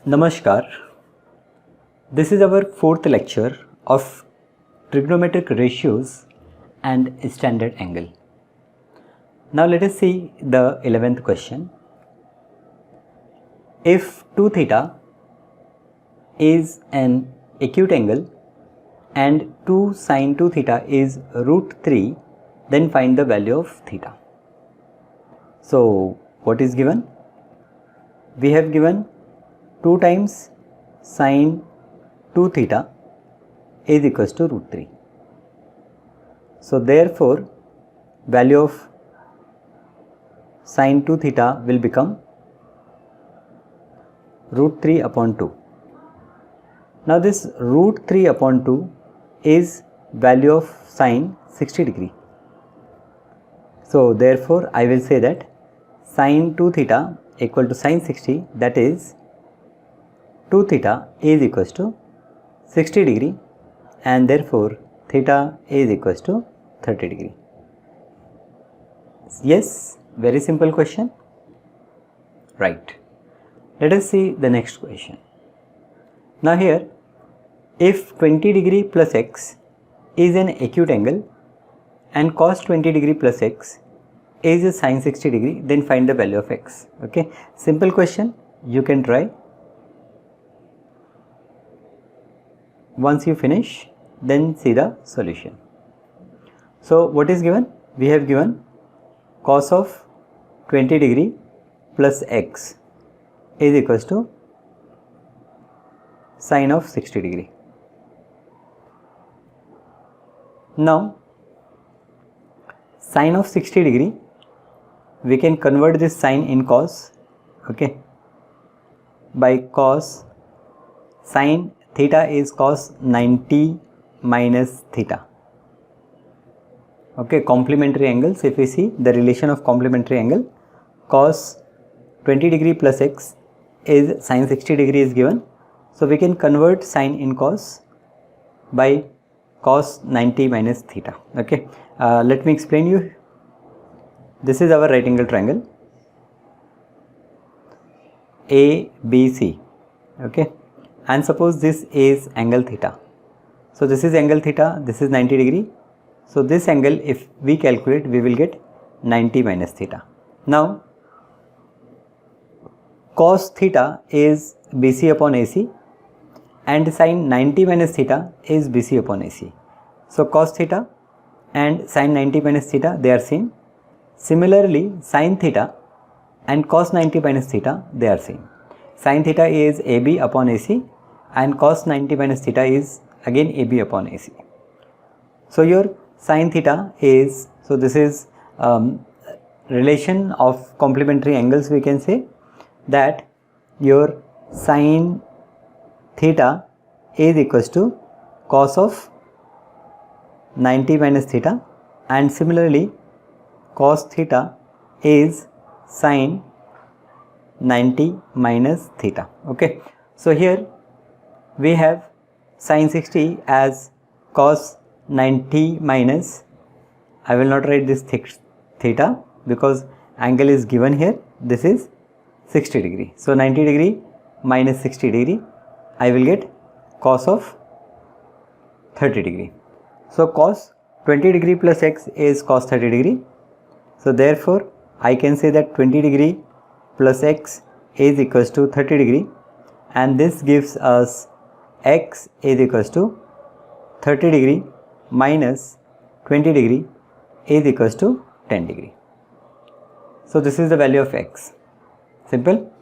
Namaskar. This is our fourth lecture of trigonometric ratios and standard angle. Now let us see the 11th question. If 2 theta is an acute angle and 2 sine 2 theta is root 3, then find the value of theta. So what is given? We have given 2 times sine 2 theta is equals to root 3. So therefore value of sine 2 theta will become root 3 upon 2. Now this root 3 upon 2 is value of sine 60 degree. So therefore I will say that sine 2 theta equal to sine 60, that is 2 theta is equals to 60 degree, and therefore theta is equals to 30 degree. Yes, very simple question. Right. Let us see the next question. Now here, if 20 degree plus x is an acute angle and cos 20 degree plus x is a sine 60 degree, then find the value of x. Okay, simple question, you can try. Once you finish, then see the solution. So what is given? We have given cos of 20 degree plus x is equals to sine of 60 degree. Now sine of 60 degree, we can convert this sine in cos, okay, by cos. Sine theta is cos 90 minus theta. Okay, complementary angles, if we see the relation of complementary angle, cos 20 degree plus x is sine 60 degree is given. So we can convert sine in cos by cos 90 minus theta. Okay, let me explain you. This is our right angle triangle ABC. Okay, and suppose this is angle theta. So this is angle theta, this is 90 degree. So this angle, if we calculate, we will get 90 minus theta. Now cos theta is BC upon AC and sine 90 minus theta is BC upon AC. So cos theta and sine 90 minus theta, they are same. Similarly, sine theta and cos 90 minus theta, they are same. Sine theta is AB upon AC and cos 90 minus theta is again AB upon AC. So your sine theta is, so this is relation of complementary angles, we can say that your sine theta is equals to cos of 90 minus theta, and similarly cos theta is sine 90 minus theta. Okay, so here we have sine 60 as cos 90 minus, I will not write this theta because angle is given here, this is 60 degree. So 90 degree minus 60 degree, I will get cos of 30 degree. So cos 20 degree plus x is cos 30 degree. So therefore I can say that 20 degree plus x is equals to 30 degree, and this gives us x is equals to 30 degree minus 20 degree is equals to 10 degree. So this is the value of x. Simple.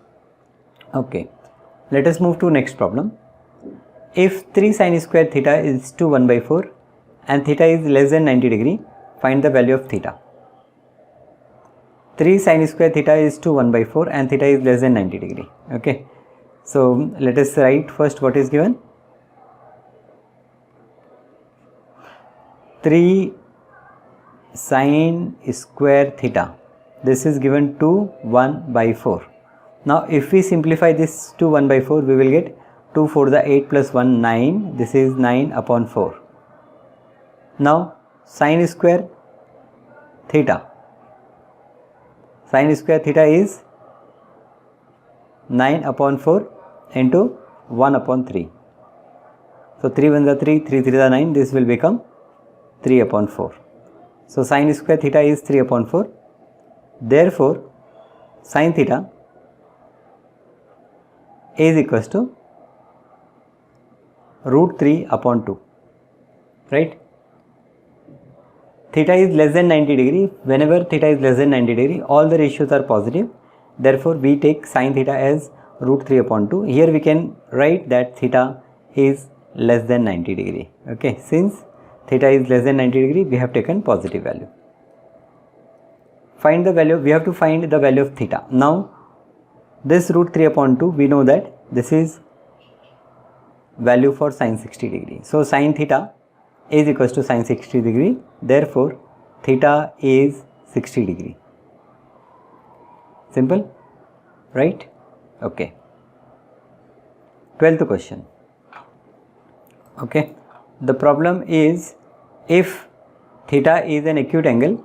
Okay, let us move to next problem. If 3 sine square theta is to 1 by 4 and theta is less than 90 degree, find the value of theta. 3 sine square theta is to 1 by 4 and theta is less than 90 degree. Okay, so let us write first what is given. 3 sine square theta, this is given to 1 by 4. Now if we simplify this to 1 by 4, we will get 2 4 the 8 plus 1 9, this is 9 upon 4. Now sine square theta, sine square theta is 9 upon 4 into 1 upon 3. So 3 1 is 3, 3 3 is 9, this will become 3 upon 4. So sine square theta is 3 upon 4. Therefore, sine theta is equals to root 3 upon 2, right? Theta is less than 90 degree. Whenever theta is less than 90 degree, all the ratios are positive. Therefore, we take sine theta as root 3 upon 2. Here we can write that theta is less than 90 degree. Okay, since theta is less than 90 degree, we have taken positive value. Find the value, we have to find the value of theta. Now, this root 3 upon 2, we know that this is value for sine 60 degree. So, sine theta is equals to sine 60 degree. Therefore, theta is 60 degree. Simple, right? Okay. 12th question. Okay. The problem is, if theta is an acute angle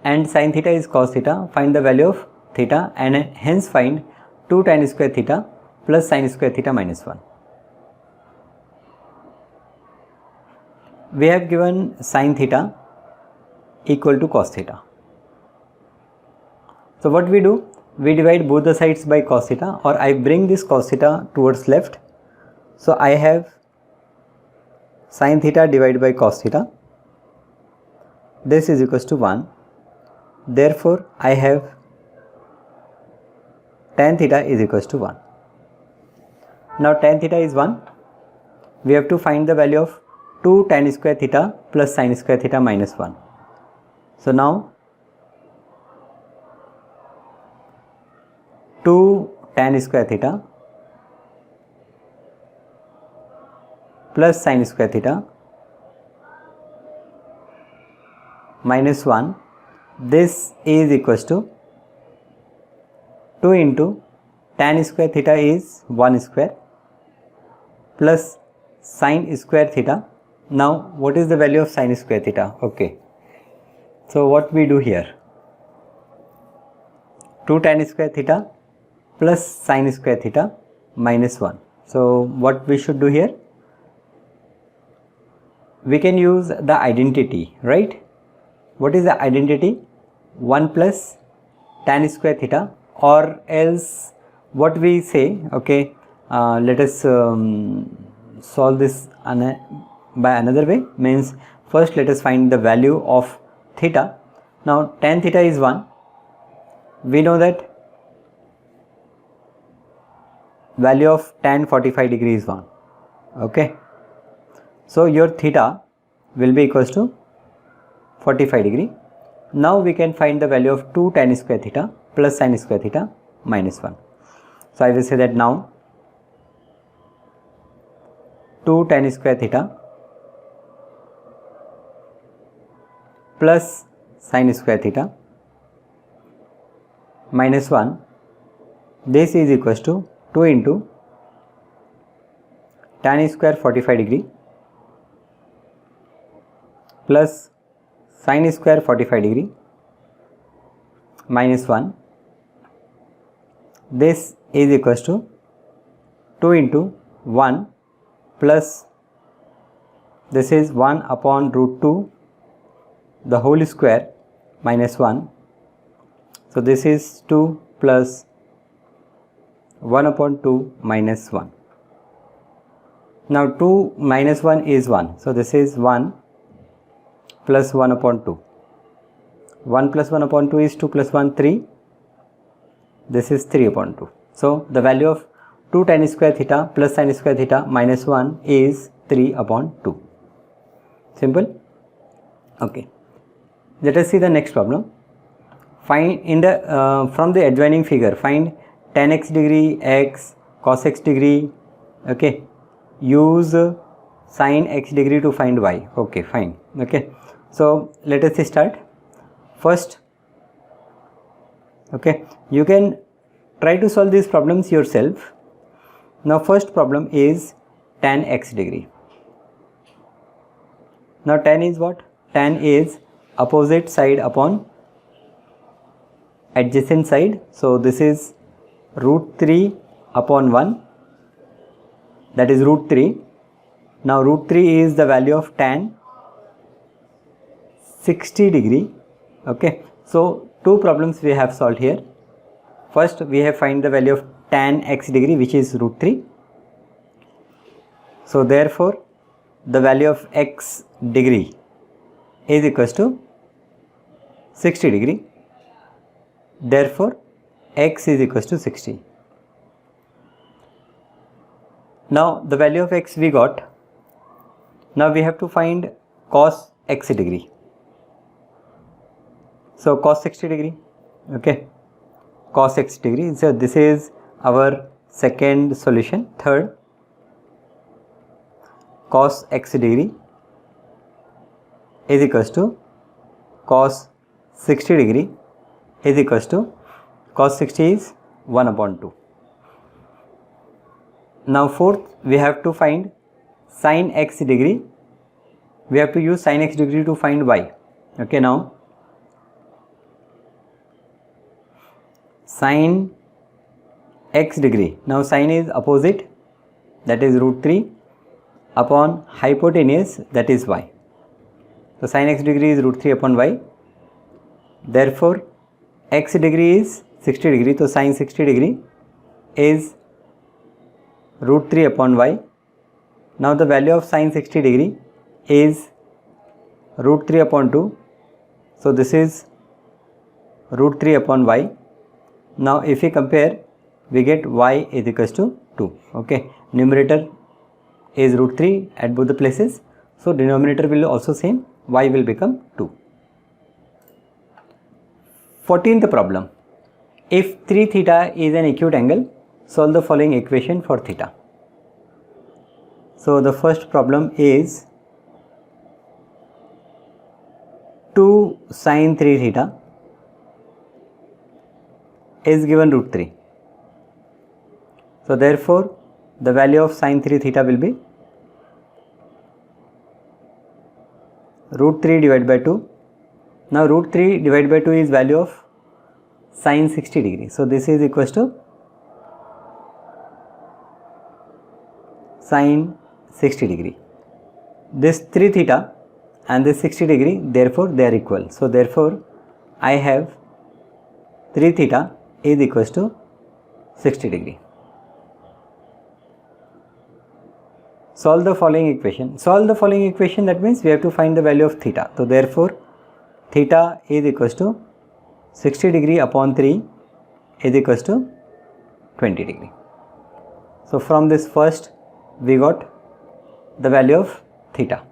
and sin theta is cos theta, find the value of theta and hence find 2 tan square theta plus sin square theta minus 1. We have given sin theta equal to cos theta. So what we do? We divide both the sides by cos theta, or I bring this cos theta towards left. So I have sin theta divided by cos theta. This is equals to 1. Therefore, I have tan theta is equals to 1. Now tan theta is 1. We have to find the value of 2 tan square theta plus sin square theta minus 1. So now 2 tan square theta plus sin square theta minus 1, this is equals to 2 into tan square theta is 1 square plus sin square theta. Now what is the value of sin square theta? Okay, so what we do here, 2 tan square theta plus sin square theta minus 1. So what we should do here, we can use the identity, right? What is the identity? 1 plus tan square theta, or else what we say, okay, let us solve this by another way. Means first let us find the value of theta. Now tan theta is 1. We know that value of tan 45 degree is 1. Okay, so your theta will be equals to 45 degree. Now we can find the value of 2 tan square theta plus sin square theta minus 1. So I will say that now 2 tan square theta plus sin square theta minus 1, this is equals to 2 into tan square 45 degree plus sin square 45 degree minus 1, this is equals to 2 into 1 plus, this is 1 upon root 2 the whole square minus 1. So this is 2 plus 1 upon 2 minus 1. Now 2 minus 1 is 1. So this is 1 plus 1 upon 2. 1 plus 1 upon 2 is 2 plus 1 3. This is 3 upon 2. So the value of 2 tan square theta plus sin square theta minus 1 is 3 upon 2. Simple. Okay. Let us see the next problem. Find in the from the adjoining figure, find tan x degree x, cos x degree. Okay. Use sin x degree to find y. Okay, fine. Okay. So let us start. First, okay, you can try to solve these problems yourself. Now first problem is tan x degree. Now tan is what? Tan is opposite side upon adjacent side. So this is root 3 upon 1 that is root 3. Now root 3 is the value of tan 60 degree. Okay, so two problems we have solved here. First we have find the value of tan x degree, which is root 3. So therefore the value of x degree is equals to 60 degree. Therefore x is equals to 60. Now the value of x we got. Now we have to find cos x degree. So cos 60 degree. Okay, cos x degree. So this is our second solution. Third, cos x degree is equals to cos 60 degree is equals to cos 60 is 1 upon 2. Now fourth, we have to find sin x degree. We have to use sin x degree to find y. Okay, now sin x degree. Now sin is opposite, that is root 3 upon hypotenuse, that is y. So sin x degree is root 3 upon y. Therefore x degree is 60 degree. So sin 60 degree is root 3 upon y. Now the value of sin 60 degree is root 3 upon 2. So this is root 3 upon y. Now if we compare, we get y is equals to 2. Okay, numerator is root 3 at both the places. So denominator will also same, y will become 2. 14th problem. If 3 theta is an acute angle, solve the following equation for theta. So the first problem is 2 sin 3 theta is given root 3. So therefore the value of sin 3 theta will be root 3 divided by 2. Now root 3 divided by 2 is value of sin 60 degree. So this is equals to sin 60 degree. This 3 theta and this 60 degree, therefore they are equal. So therefore I have 3 theta is equals to 60 degree. Solve the following equation. Solve the following equation, that means we have to find the value of theta. So therefore theta is equals to 60 degree upon 3 is equals to 20 degree. So from this first we got the value of theta.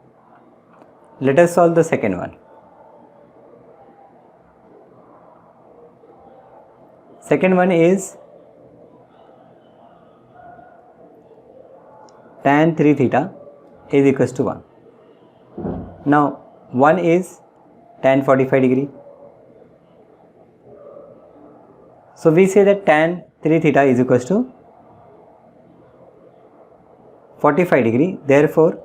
Let us solve the second one. Second one is tan 3 theta is equals to 1. Now 1 is tan 45 degree. So we say that tan 3 theta is equals to 45 degree. Therefore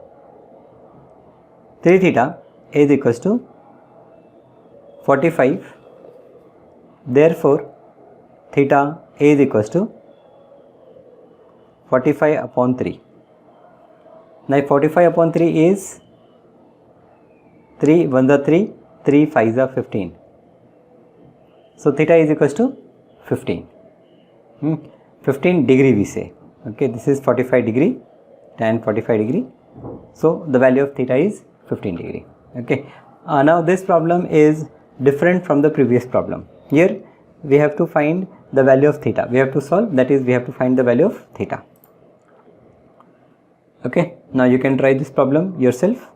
3 theta is equals to 45. Therefore theta is equals to 45 upon 3. Now 45 upon 3 is 3 1 are 3, 3 5 are 15. So theta is equals to 15. 15 degree we say. Okay, this is 45 degree, tan 45 degree. So the value of theta is 15 degree. Okay. Now this problem is different from the previous problem. Here we have to find the value of theta. We have to solve, that is we have to find the value of theta. Okay. Now you can try this problem yourself.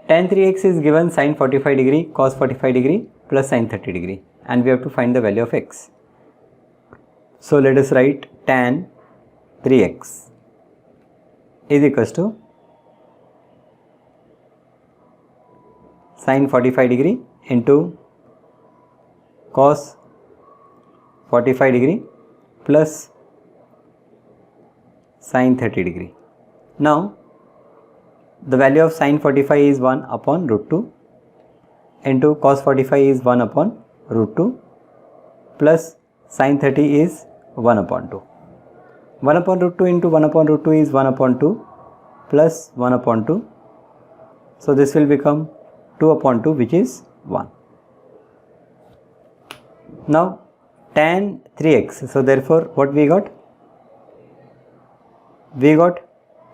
Tan 3x is given sin 45 degree, cos 45 degree plus sin 30 degree, and we have to find the value of x. So let us write tan 3x is equals to sin 45 degree into cos 45 degree plus sin 30 degree. Now the value of sin 45 is 1 upon root 2 into cos 45 is 1 upon root 2 plus sin 30 is 1 upon 2. 1 upon root 2 into 1 upon root 2 is 1 upon 2 plus 1 upon 2. So this will become 2 upon 2, which is 1. Now tan 3x. So therefore what we got? We got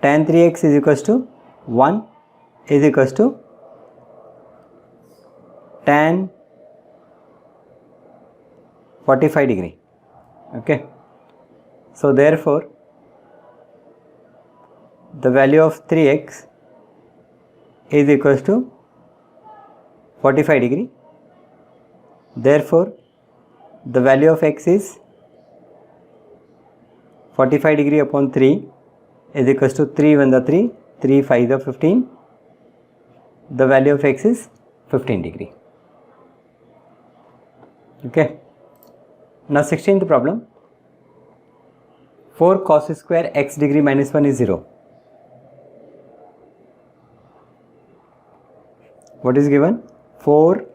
tan 3x is equals to 1 is equals to tan 45 degree. Okay. So therefore the value of 3x is equals to 45 degree. Therefore the value of x is 45 degree upon 3 is equals to 3 1 the 3, 3 5 the 15. The value of x is 15 degree. Okay. Now 16th problem. 4 cos square x degree minus 1 is 0. What is given? 4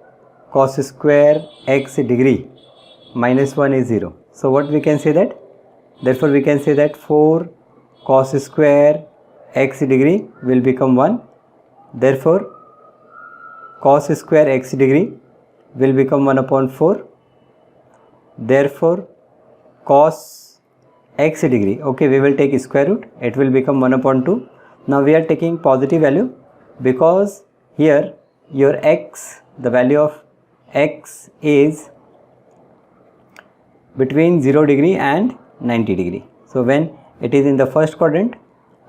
cos square x degree minus 1 is 0. So what we can say that? Therefore we can say that 4 cos square x degree will become 1. Therefore cos square x degree will become 1 upon 4. Therefore cos x degree, okay, we will take square root, it will become 1 upon 2. Now we are taking positive value because here your x, the value of x is between 0 degree and 90 degree. So when it is in the first quadrant,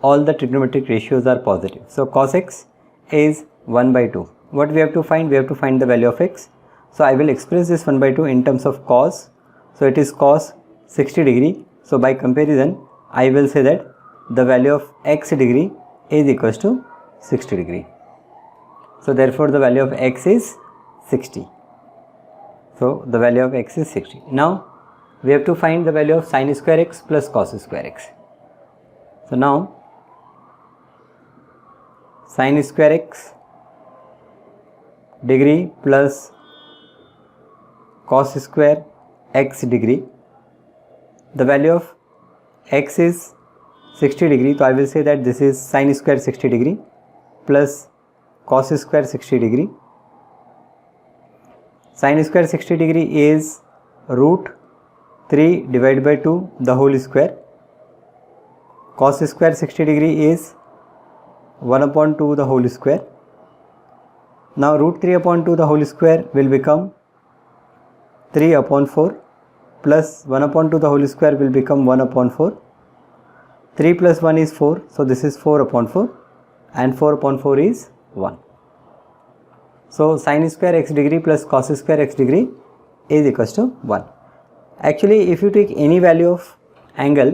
all the trigonometric ratios are positive. So cos x is 1 by 2. What we have to find? We have to find the value of x. So I will express this 1 by 2 in terms of cos. So it is cos 60 degree. So by comparison, I will say that the value of x degree is equals to 60 degree. So therefore the value of x is 60. So the value of x is 60. Now we have to find the value of sin square x plus cos square x. So now sin square x degree plus cos square x degree. The value of x is 60 degree. So I will say that this is sin square 60 degree plus cos square 60 degree. Sin square 60 degree is root 3 divided by 2 the whole square. Cos square 60 degree is 1 upon 2 the whole square. Now root 3 upon 2 the whole square will become 3 upon 4 plus 1 upon 2 the whole square will become 1 upon 4. 3 plus 1 is 4. So this is 4 upon 4 and 4 upon 4 is 1. So sin square x degree plus cos square x degree is equals to 1. Actually if you take any value of angle,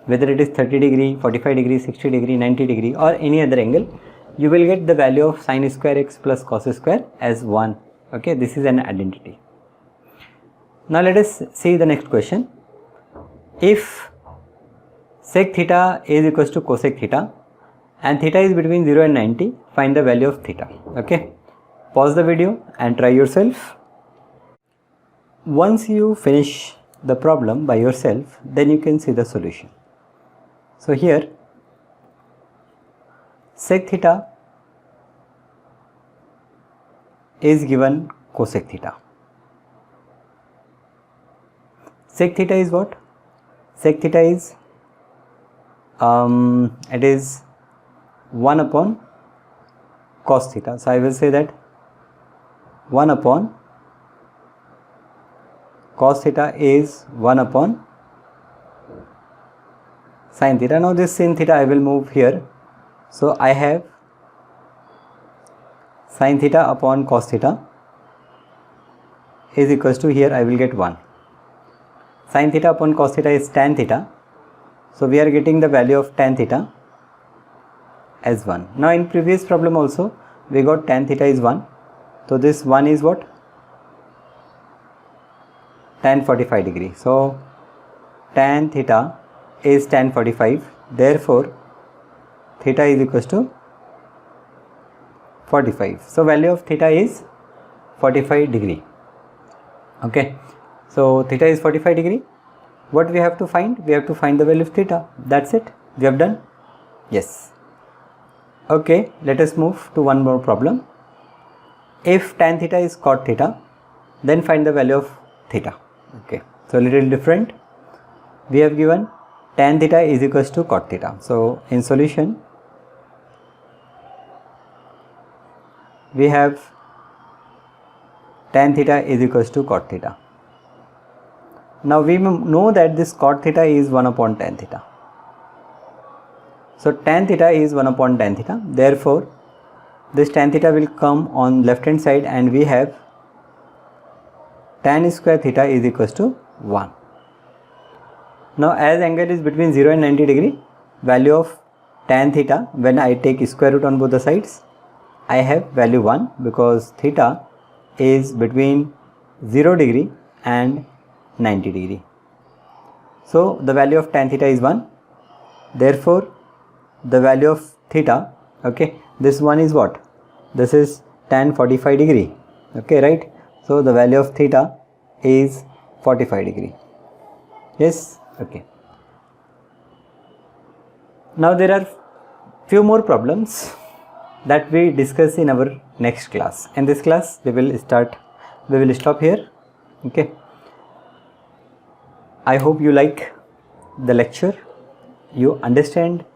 whether it is 30 degree, 45 degree, 60 degree, 90 degree or any other angle, you will get the value of sin square x plus cos square as 1. Okay, this is an identity. Now let us see the next question. If sec theta is equals to cosec theta and theta is between 0 and 90, find the value of theta. Okay, pause the video and try yourself. Once you finish the problem by yourself, then you can see the solution. So here sec theta is given cosec theta. Sec theta is what? Sec theta is it is 1 upon cos theta. So I will say that 1 upon cos theta is 1 upon sin theta. Now this sin theta I will move here. So I have sin theta upon cos theta is equals to, here I will get 1. Sin theta upon cos theta is tan theta. So we are getting the value of tan theta as 1. Now in previous problem also we got tan theta is 1. So this 1 is what? Tan 45 degree. So tan theta is tan 45. Therefore theta is equals to 45. So value of theta is 45 degree. Okay. So theta is 45 degree. what we have to find? We have to find the value of theta. That's it. We have done. Yes. Okay, let us move to one more problem. If tan theta is cot theta, then find the value of theta. Okay, so a little different. We have given tan theta is equals to cot theta. So in solution, we have tan theta is equals to cot theta. Now we know that this cot theta is 1 upon tan theta. So tan theta is 1 upon tan theta. Therefore, this tan theta will come on left hand side and we have tan square theta is equals to 1. Now as angle is between 0 and 90 degree, value of tan theta, when I take square root on both the sides, I have value 1 because theta is between 0 degree and 90 degree. So the value of tan theta is 1. Therefore, the value of theta, okay, this one is what? This is tan 45 degree. Okay, right? So the value of theta is 45 degree. Yes, okay. Now there are few more problems that we discuss in our next class. In this class we will stop here. Okay. I hope you like the lecture. You understand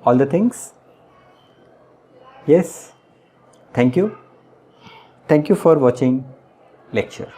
all the things. Yes. Thank you. Thank you for watching lecture.